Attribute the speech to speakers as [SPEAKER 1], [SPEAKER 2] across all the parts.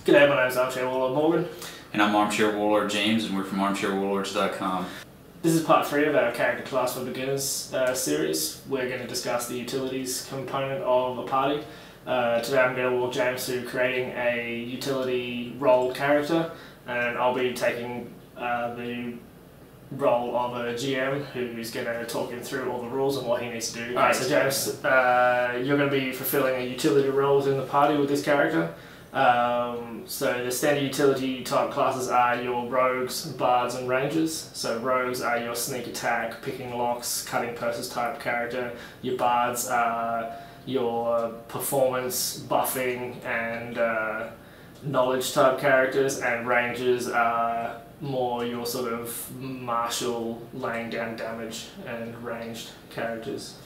[SPEAKER 1] G'day, my name's Armchair Warlord Morgan.
[SPEAKER 2] And I'm Armchair Warlord James, and we're from ArmchairWarlords.com.
[SPEAKER 1] This is part 3 of our Character Class for Beginners series. We're going to discuss the utilities component of a party. Today I'm going to walk James through creating a utility role character, and I'll be taking the role of a GM who's going to talk him through all the rules and what he needs to do. Alright, so James, you're going to be fulfilling a utility role within the party with this character. So the standard utility type classes are your rogues, bards and rangers. So rogues are your sneak attack, picking locks, cutting purses type character. Your bards are your performance, buffing and knowledge type characters, and rangers are more your sort of martial, laying down damage and ranged characters.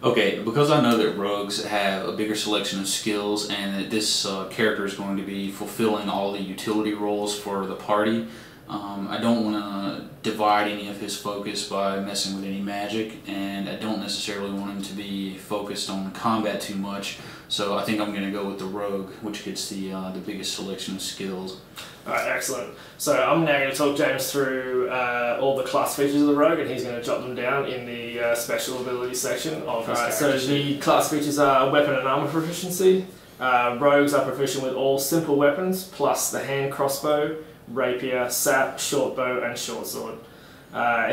[SPEAKER 2] Okay, because I know that rogues have a bigger selection of skills and that this character is going to be fulfilling all the utility roles for the party, I don't want to divide any of his focus by messing with any magic, and I don't necessarily want him to be focused on combat too much, so I think I'm going to go with the rogue, which gets the biggest selection of skills.
[SPEAKER 1] Alright, excellent. So I'm now going to talk James through all the class features of the rogue, and he's going to jot them down in the special ability section of his character. So the class features are weapon and armor proficiency. Rogues are proficient with all simple weapons, plus the hand crossbow, rapier, sap, short bow and short sword.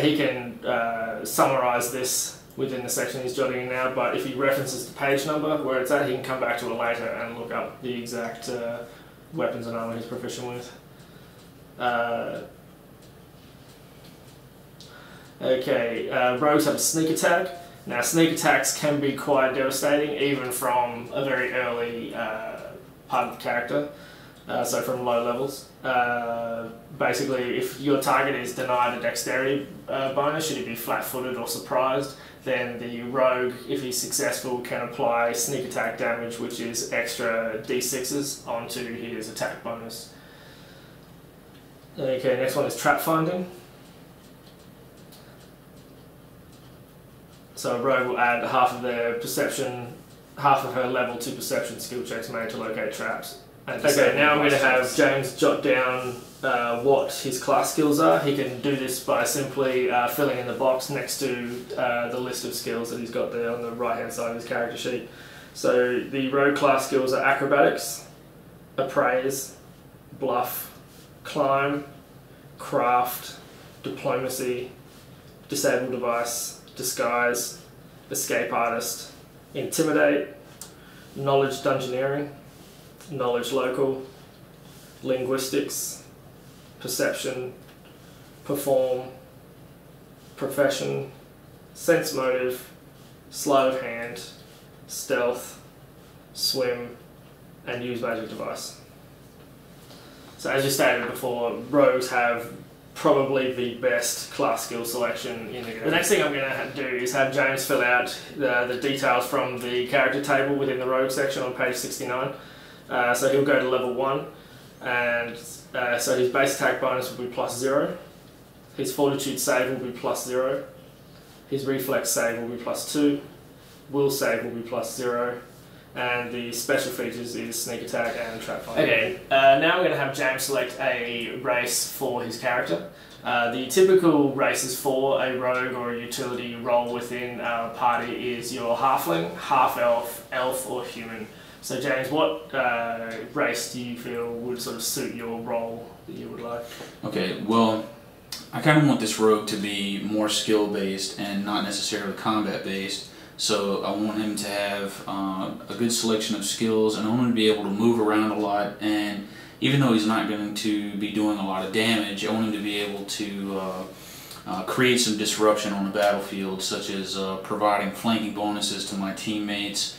[SPEAKER 1] He can summarise this within the section he's jotting in now, but if he references the page number where it's at, he can come back to it later and look up the exact weapons and armor he's proficient with. Rogues have a sneak attack. Now sneak attacks can be quite devastating even from a very early part of the character, so from low levels. Basically, if your target is denied a dexterity bonus, should he be flat-footed or surprised, then the rogue, if he's successful, can apply sneak attack damage, which is extra d6s onto his attack bonus. Okay, next one is trap finding. So a rogue will add half of her level to perception skill checks made to locate traps. Okay, now I'm going to have James jot down what his class skills are. He can do this by simply filling in the box next to the list of skills that he's got there on the right hand side of his character sheet. So the rogue class skills are acrobatics, appraise, bluff, climb, craft, diplomacy, disable device, disguise, escape artist, intimidate, knowledge dungeoneering, knowledge local, linguistics, perception, perform, profession, sense motive, sleight of hand, stealth, swim, and use magic device. So as you stated before, rogues have probably the best class skill selection in the game. The next thing I'm going to do is have James fill out the details from the character table within the rogue section on page 69. So he'll go to level 1, and so his base attack bonus will be +0, his fortitude save will be +0, his reflex save will be +2, will save will be +0, and the special features is sneak attack and trap finding. Okay, now I'm going to have James select a race for his character. The typical races for a rogue or a utility role within a party is your halfling, half-elf, elf or human. So James, what race do you feel would sort of suit your role that you would like?
[SPEAKER 2] Okay, well, I kind of want this rogue to be more skill-based and not necessarily combat-based. So I want him to have a good selection of skills, and I want him to be able to move around a lot, and even though he's not going to be doing a lot of damage, I want him to be able to create some disruption on the battlefield, such as providing flanking bonuses to my teammates,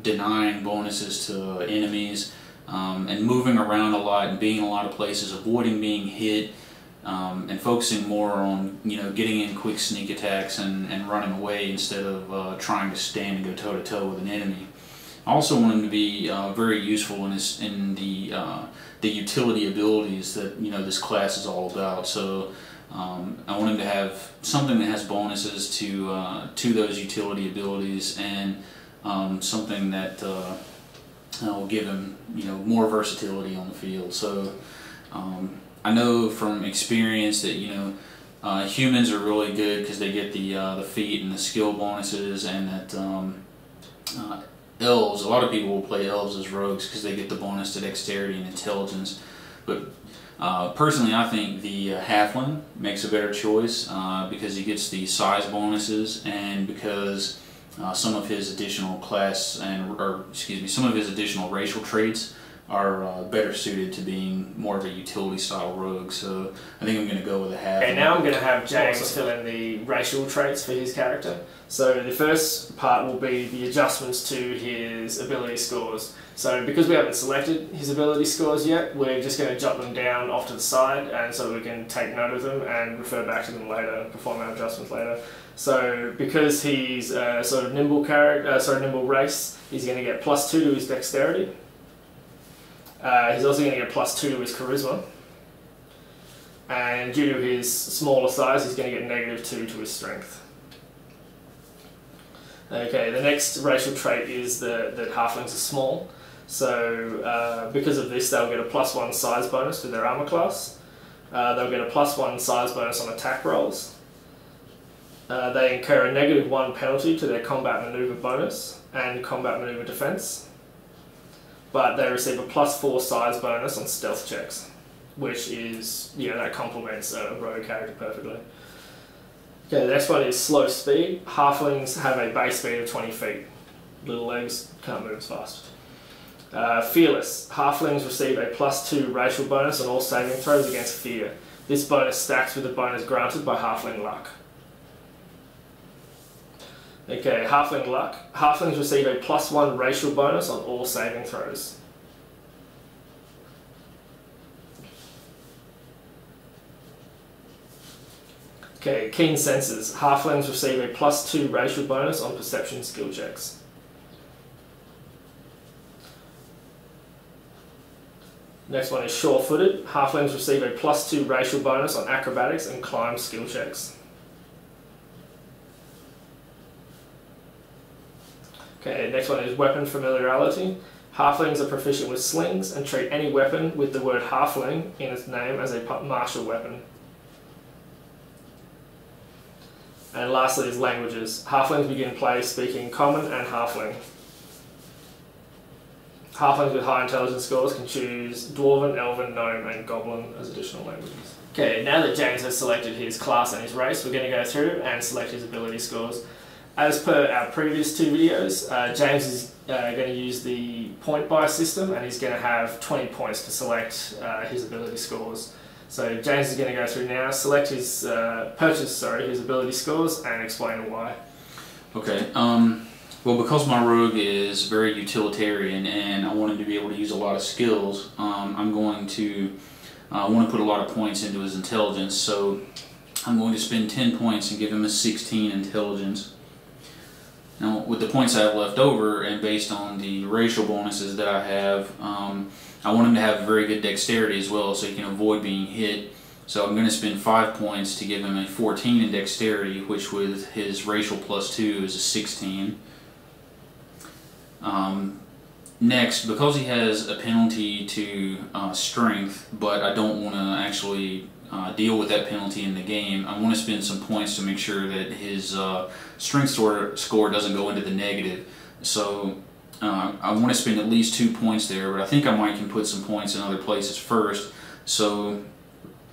[SPEAKER 2] denying bonuses to enemies, and moving around a lot and being in a lot of places, avoiding being hit, and focusing more on getting in quick sneak attacks and running away instead of trying to stand and go toe to toe with an enemy. I also want him to be very useful in the utility abilities that this class is all about. So I want him to have something that has bonuses to those utility abilities, and something that will give him, you know, more versatility on the field. So I know from experience that, you know, humans are really good because they get the feat and the skill bonuses, and that elves, a lot of people will play elves as rogues because they get the bonus to dexterity and intelligence. But personally, I think the halfling makes a better choice because he gets the size bonuses, and because some of his additional class some of his additional racial traits are better suited to being more of a utility style rogue. So I think I'm going to go with a halfling.
[SPEAKER 1] Okay, now I'm going to have James fill in the racial traits for his character. So the first part will be the adjustments to his ability scores. So because we haven't selected his ability scores yet, we're just going to jot them down off to the side, and so we can take note of them and refer back to them later, perform our adjustments later. So because he's a sort of nimble nimble race, he's going to get +2 to his dexterity. He's also going to get +2 to his charisma. And due to his smaller size, he's going to get -2 to his strength. Okay, the next racial trait is that halflings are small. So because of this, they'll get a +1 size bonus to their armor class. They'll get a +1 size bonus on attack rolls. They incur a -1 penalty to their combat maneuver bonus and combat maneuver defense. But they receive a +4 size bonus on stealth checks, which is, you know, that complements a rogue character perfectly. Okay, the next one is slow speed. Halflings have a base speed of 20 feet. Little legs, can't move as fast. Fearless. Halflings receive a +2 racial bonus on all saving throws against fear. This bonus stacks with the bonus granted by halfling luck. Okay, halfling luck. Halflings receive a +1 racial bonus on all saving throws. Okay, keen senses. Halflings receive a +2 racial bonus on perception skill checks. Next one is sure-footed. Halflings receive a +2 racial bonus on acrobatics and climb skill checks. Okay, next one is weapon familiarity. Halflings are proficient with slings and treat any weapon with the word halfling in its name as a martial weapon. And lastly is languages. Halflings begin play speaking Common and Halfling. Halflings with high intelligence scores can choose Dwarven, Elven, Gnome and Goblin as additional languages. Okay, now that James has selected his class and his race, we're going to go through and select his ability scores. As per our previous 2 videos, James is going to use the point buy system, and he's going to have 20 points to select his ability scores. So James is going to go through now, select his his ability scores, and explain why.
[SPEAKER 2] Okay. Well, because my rogue is very utilitarian and I want him to be able to use a lot of skills, I'm going to want to put a lot of points into his intelligence. So I'm going to spend 10 points and give him a 16 intelligence. Now, with the points I have left over, and based on the racial bonuses that I have, I want him to have very good dexterity as well, so he can avoid being hit. So I'm going to spend 5 points to give him a 14 in dexterity, which with his racial +2 is a 16. Next, because he has a penalty to strength, but I don't want to actually deal with that penalty in the game, I want to spend some points to make sure that his strength score doesn't go into the negative. So I want to spend at least 2 points there, but I think I might can put some points in other places first. So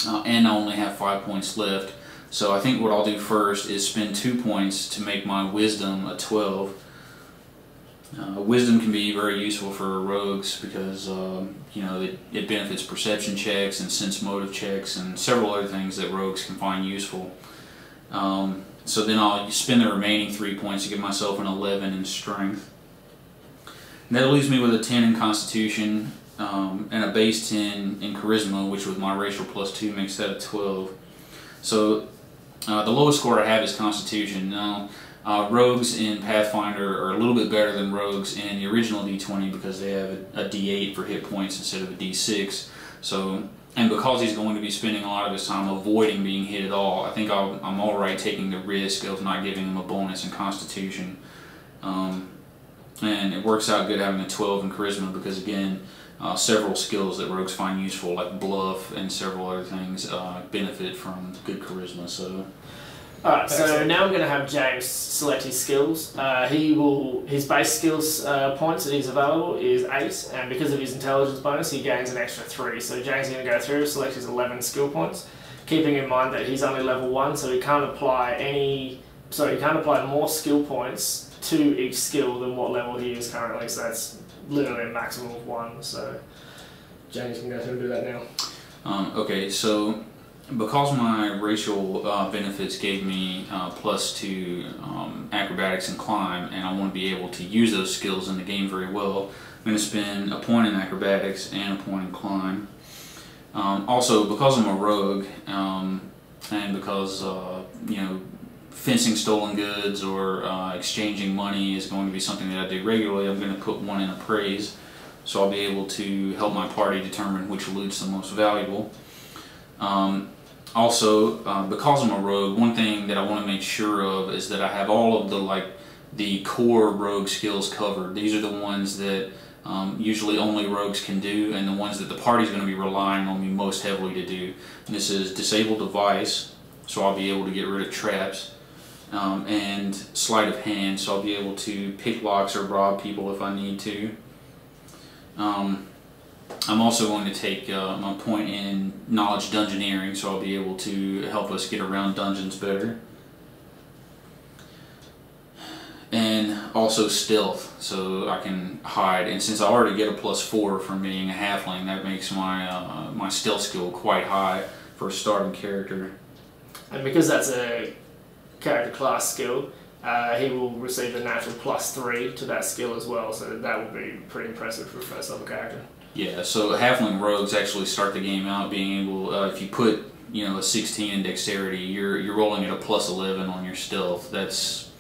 [SPEAKER 2] and I only have 5 points left. So I think what I'll do first is spend 2 points to make my wisdom a 12. Wisdom can be very useful for rogues because you know, it benefits perception checks and sense motive checks and several other things that rogues can find useful. So then I'll spend the remaining 3 points to give myself an 11 in strength. And that leaves me with a 10 in constitution and a base 10 in charisma, which with my racial +2 makes that a 12. So the lowest score I have is constitution. Now, rogues in Pathfinder are a little bit better than rogues in the original D20 because they have a D8 for hit points instead of a D6. So, and because he's going to be spending a lot of his time avoiding being hit at all, I think I'm alright taking the risk of not giving him a bonus in Constitution. and it works out good having a 12 in charisma because, again, several skills that rogues find useful, like bluff and several other things, benefit from good charisma. So.
[SPEAKER 1] Alright, so now I'm going to have James select his skills. His base skills points that he's available is 8, and because of his intelligence bonus, he gains an extra 3. So James is going to go through, select his 11 skill points, keeping in mind that he's only level 1, so he can't apply more skill points to each skill than what level he is currently. So that's literally a maximum of 1. So James can go through and do that now.
[SPEAKER 2] Okay, so. Because my racial benefits gave me +2 acrobatics and climb, and I want to be able to use those skills in the game very well, I'm going to spend a point in acrobatics and a point in climb. Also, because I'm a rogue, and because fencing stolen goods or exchanging money is going to be something that I do regularly, I'm going to put 1 in appraise, so I'll be able to help my party determine which loot's the most valuable. Also, because I'm a rogue, one thing that I want to make sure of is that I have all of the core rogue skills covered. These are the ones that usually only rogues can do, and the ones that the party's going to be relying on me most heavily to do. And this is disable device, so I'll be able to get rid of traps, and sleight of hand, so I'll be able to pick locks or rob people if I need to. I'm also going to take my point in knowledge dungeoneering, so I'll be able to help us get around dungeons better. And also stealth, so I can hide. And since I already get a +4 from being a halfling, that makes my my stealth skill quite high for a starting character. And
[SPEAKER 1] because that's a character class skill, he will receive a natural +3 to that skill as well, so that will be pretty impressive for a first level character.
[SPEAKER 2] Yeah, so halfling rogues actually start the game out being able, if you put a 16 in dexterity, you're rolling at a +11 on your stealth. That's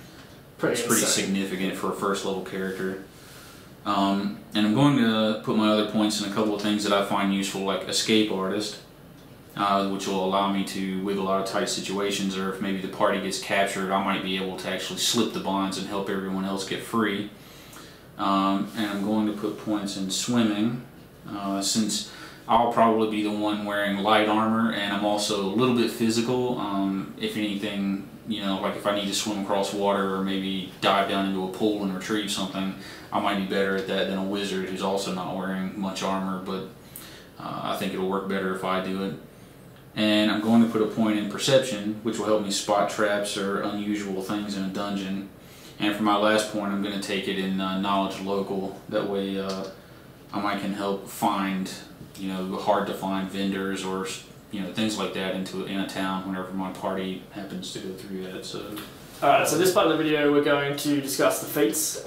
[SPEAKER 2] pretty significant for a first level character. And I'm going to put my other points in a couple of things that I find useful, like escape artist, which will allow me to wiggle out of tight situations, or if maybe the party gets captured, I might be able to actually slip the bonds and help everyone else get free. And I'm going to put points in swimming. Since I'll probably be the one wearing light armor, and I'm also a little bit physical. If anything, like if I need to swim across water or maybe dive down into a pool and retrieve something, I might be better at that than a wizard who's also not wearing much armor, but I think it'll work better if I do it. And I'm going to put a point in perception, which will help me spot traps or unusual things in a dungeon. And for my last point, I'm going to take it in knowledge local. That way I can help find, hard to find vendors or, things like that in a town whenever my party happens to go through that. So.
[SPEAKER 1] Alright, so this part of the video we're going to discuss the feats.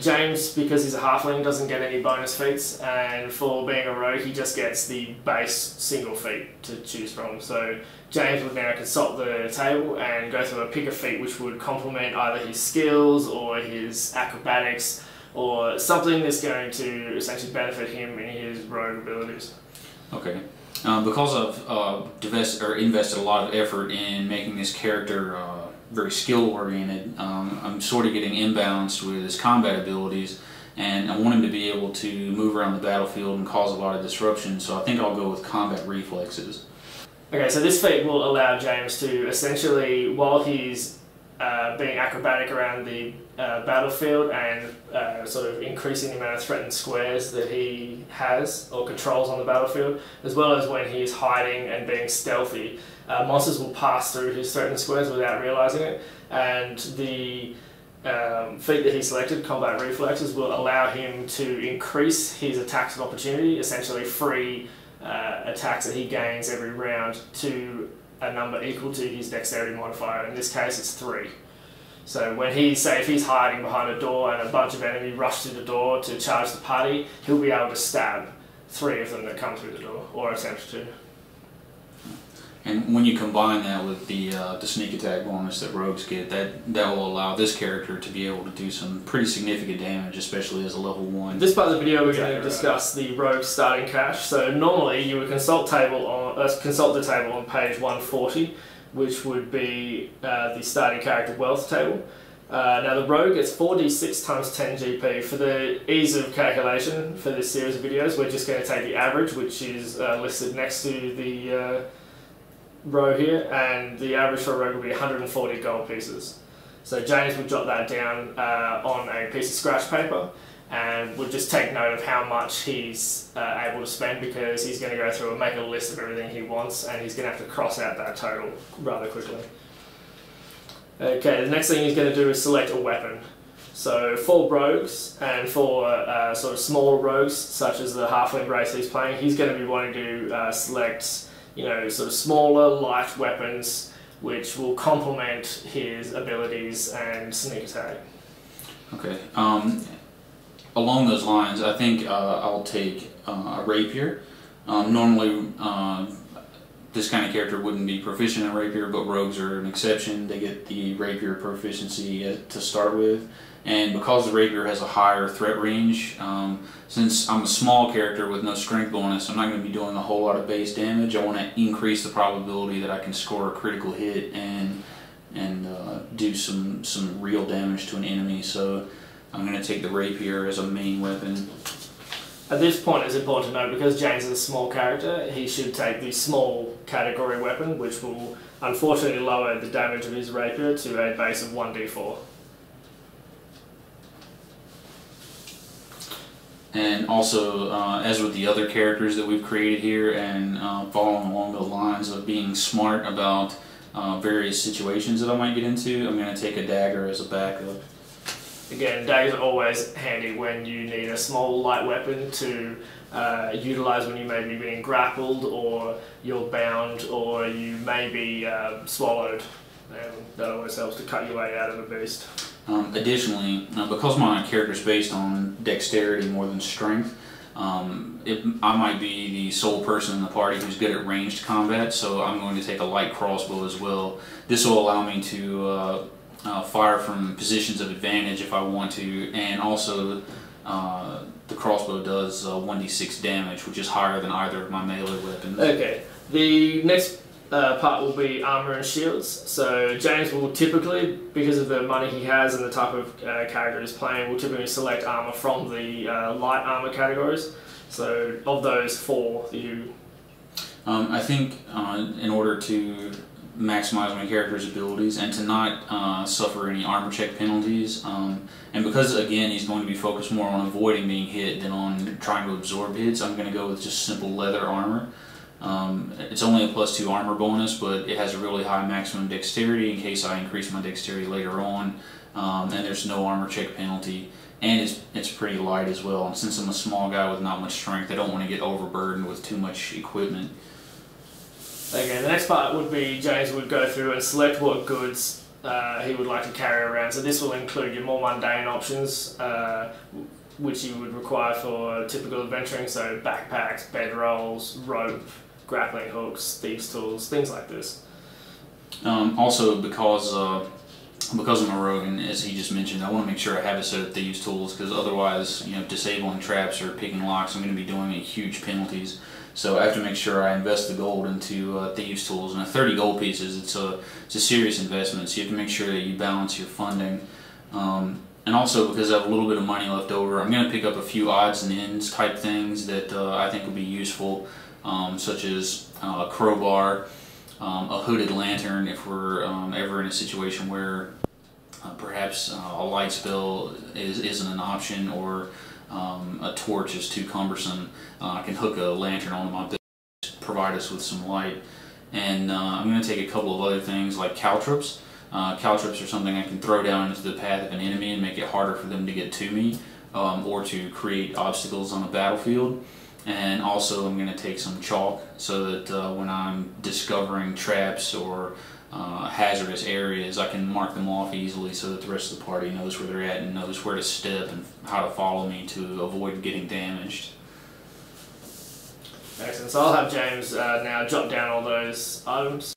[SPEAKER 1] James, because he's a halfling, doesn't get any bonus feats, and for being a rogue he just gets the base single feat to choose from. So James would now consult the table and go through a pick a feat which would complement either his skills or his acrobatics, or something that's going to essentially benefit him in his rogue abilities.
[SPEAKER 2] Okay. Because I've invested a lot of effort in making this character very skill oriented, I'm sort of getting imbalanced with his combat abilities, and I want him to be able to move around the battlefield and cause a lot of disruption, so I think I'll go with combat reflexes. Okay,
[SPEAKER 1] so this feat will allow James to essentially, while he's being acrobatic around the battlefield and sort of increasing the amount of threatened squares that he has or controls on the battlefield, as well as when he's hiding and being stealthy, monsters will pass through his threatened squares without realizing it, and the feat that he selected, combat reflexes, will allow him to increase his attacks of opportunity, essentially free attacks that he gains every round to a number equal to his dexterity modifier. In this case it's 3. So when if he's hiding behind a door and a bunch of enemy rush through the door to charge the party, he'll be able to stab 3 of them that come through the door, or attempt to.
[SPEAKER 2] And when you combine that with the sneak attack bonus that rogues get, that will allow this character to be able to do some pretty significant damage, especially as a level 1.
[SPEAKER 1] In this part of the video we're going to discuss the rogue starting cache. So normally you would consult the table on page 140, which would be the starting character wealth table. Now the rogue gets 4d6 times 10 GP. For the ease of calculation for this series of videos, we're just going to take the average, which is listed next to the row here, and the average for a rogue will be 140 gold pieces. So James will jot that down on a piece of scratch paper, and we'll just take note of how much he's able to spend, because he's going to go through and make a list of everything he wants, and he's going to have to cross out that total rather quickly. Okay, the next thing he's going to do is select a weapon. So for rogues and for sort of smaller rogues, such as the halfling race he's playing, he's going to be wanting to select, you know, sort of smaller, light weapons which will complement his abilities and sneak attack.
[SPEAKER 2] Okay. Along those lines, I think I'll take a rapier. Normally, this kind of character wouldn't be proficient in rapier, but rogues are an exception. They get the rapier proficiency to start with, and because the rapier has a higher threat range, since I'm a small character with no strength bonus, I'm not going to be doing a whole lot of base damage. I want to increase the probability that I can score a critical hit and do some real damage to an enemy. So I'm going to take the rapier as a main weapon.
[SPEAKER 1] At this point, it's important to note, because James is a small character, he should take the small category weapon, which will unfortunately lower the damage of his rapier to a base of 1d4.
[SPEAKER 2] And also, as with the other characters that we've created here, and following along the lines of being smart about various situations that I might get into, I'm going to take a dagger as a backup.
[SPEAKER 1] Again, daggers are always handy when you need a small light weapon to utilise when you may be being grappled, or you're bound, or you may be swallowed, and that always helps to cut your way out of a beast.
[SPEAKER 2] Additionally, because my character is based on dexterity more than strength, I might be the sole person in the party who's good at ranged combat, so I'm going to take a light crossbow as well. This will allow me to fire from positions of advantage if I want to, and also the crossbow does 1d6 damage, which is higher than either of my melee weapons.
[SPEAKER 1] Okay, the next part will be armor and shields. So James will typically, because of the money he has and the type of character he's playing, will typically select armor from the light armor categories. So of those four,
[SPEAKER 2] I think in order to maximize my character's abilities and to not suffer any armor check penalties, and because again he's going to be focused more on avoiding being hit than on trying to absorb hits, I'm going to go with just simple leather armor. It's only a +2 armor bonus, but it has a really high maximum dexterity in case I increase my dexterity later on, and there's no armor check penalty, and it's pretty light as well. And since I'm a small guy with not much strength, I don't want to get overburdened with too much equipment.
[SPEAKER 1] Okay, the next part would be James would go through and select what goods he would like to carry around. So this will include your more mundane options, which you would require for typical adventuring, so backpacks, bedrolls, rope, grappling hooks, thieves' tools, things like this.
[SPEAKER 2] Also, because I'm a rogue, and as he just mentioned, I want to make sure I have a set of thieves' tools, because otherwise, you know, disabling traps or picking locks, I'm going to be doing huge penalties. So I have to make sure I invest the gold into thieves' tools, and at 30 gold pieces, it's a serious investment. So you have to make sure that you balance your funding. And also, because I have a little bit of money left over, I'm going to pick up a few odds and ends type things that I think will be useful, such as a crowbar, a hooded lantern if we're ever in a situation where perhaps a light spell isn't an option, or a torch is too cumbersome. I can hook a lantern onto my belt to provide us with some light. And I'm going to take a couple of other things like caltrops. Caltrops are something I can throw down into the path of an enemy and make it harder for them to get to me, or to create obstacles on the battlefield. And also I'm going to take some chalk so that when I'm discovering traps or hazardous areas, I can mark them off easily so that the rest of the party knows where they're at and knows where to step and how to follow me to avoid getting damaged.
[SPEAKER 1] Excellent. So I'll have James now jot down all those items.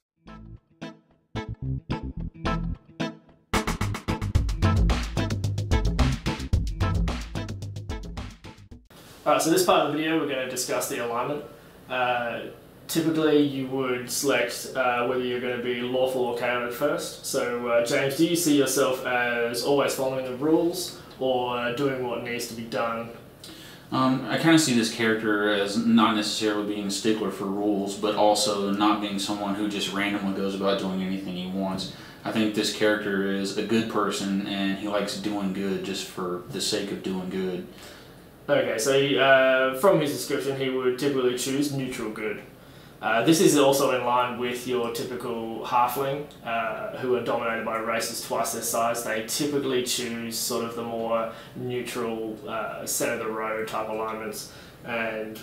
[SPEAKER 1] Alright, so this part of the video we're going to discuss the alignment. typically you would select whether you're going to be lawful or chaotic first. So James, do you see yourself as always following the rules or doing what needs to be done?
[SPEAKER 2] I kind of see this character as not necessarily being a stickler for rules, but also not being someone who just randomly goes about doing anything he wants. I think this character is a good person, and he likes doing good just for the sake of doing good.
[SPEAKER 1] Okay, so from his description, he would typically choose neutral good. This is also in line with your typical halfling, who are dominated by races twice their size. They typically choose sort of the more neutral, centre-of-the-road type alignments, and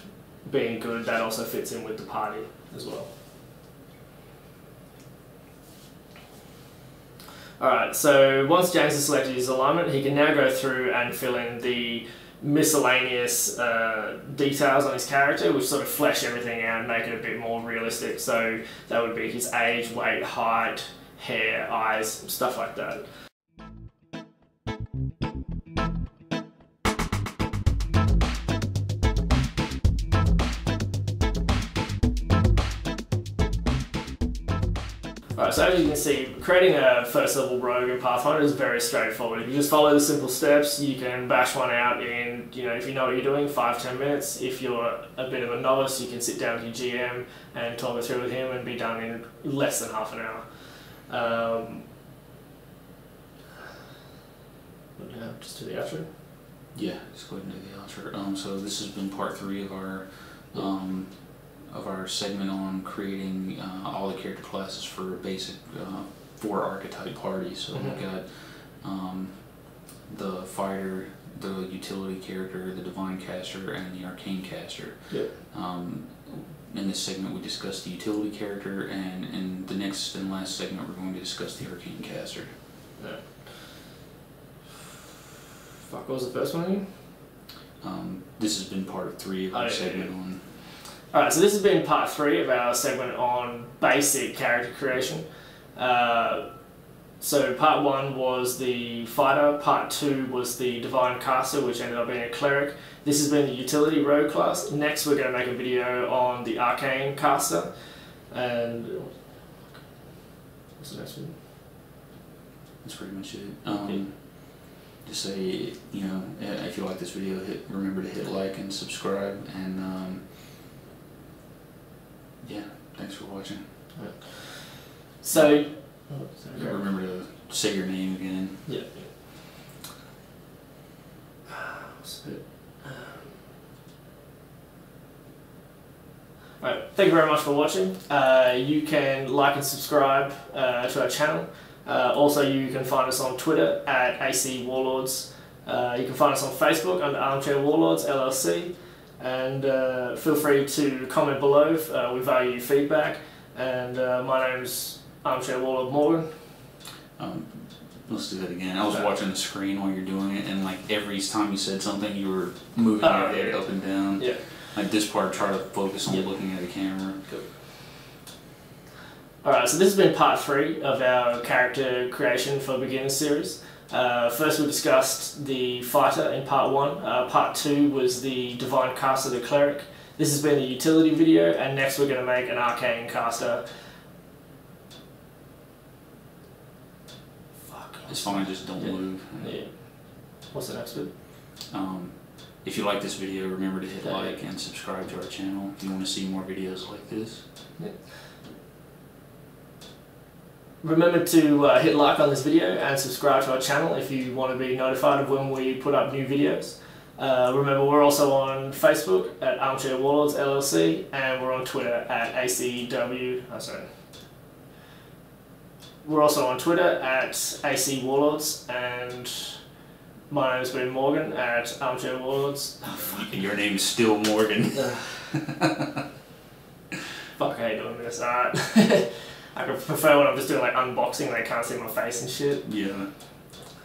[SPEAKER 1] being good, that also fits in with the party as well. Alright, so once James has selected his alignment, he can now go through and fill in the miscellaneous details on his character, which sort of flesh everything out and make it a bit more realistic. So that would be his age, weight, height, hair, eyes, stuff like that. Right, so as you can see, creating a first level rogue in Pathfinder is very straightforward. If you just follow the simple steps, you can bash one out in, if you know what you're doing, 5-10 minutes. If you're a bit of a novice, you can sit down with your GM and talk it through with him and be done in less than half an hour. Just do the outro?
[SPEAKER 2] Yeah, just go ahead and do the outro. So this has been part 3 of our segment on creating all the character classes for a basic 4 archetype party. So we've got the fighter, the utility character, the divine caster, and the arcane caster.
[SPEAKER 1] Yep.
[SPEAKER 2] In this segment we discussed the utility character, and in the next and last segment we're going to discuss the arcane caster.
[SPEAKER 1] Yeah. Fuck, what was the first one again?
[SPEAKER 2] This has been part 3 of our segment on...
[SPEAKER 1] Alright, so this has been part 3 of our segment on basic character creation. So part 1 was the fighter, part 2 was the divine caster, which ended up being a cleric. This has been the utility rogue class. Next we're going to make a video on the arcane caster. And what's the next one?
[SPEAKER 2] That's pretty much it. Just say, if you like this video, remember to hit like and subscribe, and yeah, thanks for watching.
[SPEAKER 1] Right. So,
[SPEAKER 2] remember to say your name again.
[SPEAKER 1] Yeah. Alright, thank you very much for watching. You can like and subscribe to our channel. Also, you can find us on Twitter at AC Warlords. You can find us on Facebook under Armchair Warlords LLC. And feel free to comment below. We value your feedback. And my name's Armchair Warlord Morgan.
[SPEAKER 2] Let's do that again. I was watching the screen while you're doing it, and like every time you said something, you were moving your head up and down.
[SPEAKER 1] Yeah.
[SPEAKER 2] Like this part, try to focus on looking at the camera.
[SPEAKER 1] Good. Alright, so this has been part 3 of our character creation for beginners series. First we discussed the fighter in part 1, part 2 was the divine caster, the cleric. This has been the utility video, and next we're going to make an arcane caster. Fuck.
[SPEAKER 2] It's fine, just don't move.
[SPEAKER 1] Yeah. What's the next bit?
[SPEAKER 2] If you like this video, remember to hit like and subscribe to our channel if you want to see more videos like this.
[SPEAKER 1] Yeah. Remember to hit like on this video and subscribe to our channel if you want to be notified of when we put up new videos. Remember, we're also on Facebook at Armchair Warlords LLC, and we're on Twitter at ACW. We're also on Twitter at AC Warlords, and my name's been Morgan at Armchair Warlords.
[SPEAKER 2] Oh, fuck, your name is still Morgan.
[SPEAKER 1] Fuck, I hate doing this. Alright. I prefer when I'm just doing like unboxing and they can't see my face and shit.
[SPEAKER 2] Yeah.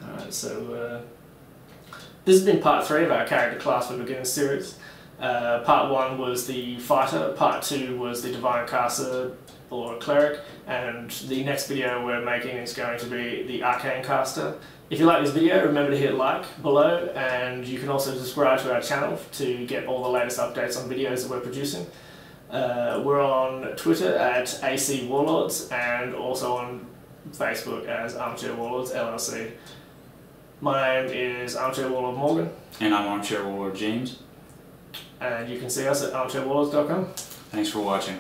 [SPEAKER 1] Alright, so this has been part 3 of our character class for beginners series. Part 1 was the fighter, part 2 was the divine caster or cleric, and the next video we're making is going to be the arcane caster. If you like this video, remember to hit like below, and you can also subscribe to our channel to get all the latest updates on videos that we're producing. We're on Twitter at AC Warlords and also on Facebook as Armchair Warlords LLC. My name is Armchair Warlord Morgan.
[SPEAKER 2] And I'm Armchair Warlord James.
[SPEAKER 1] And you can see us at armchairwarlords.com.
[SPEAKER 2] Thanks for watching.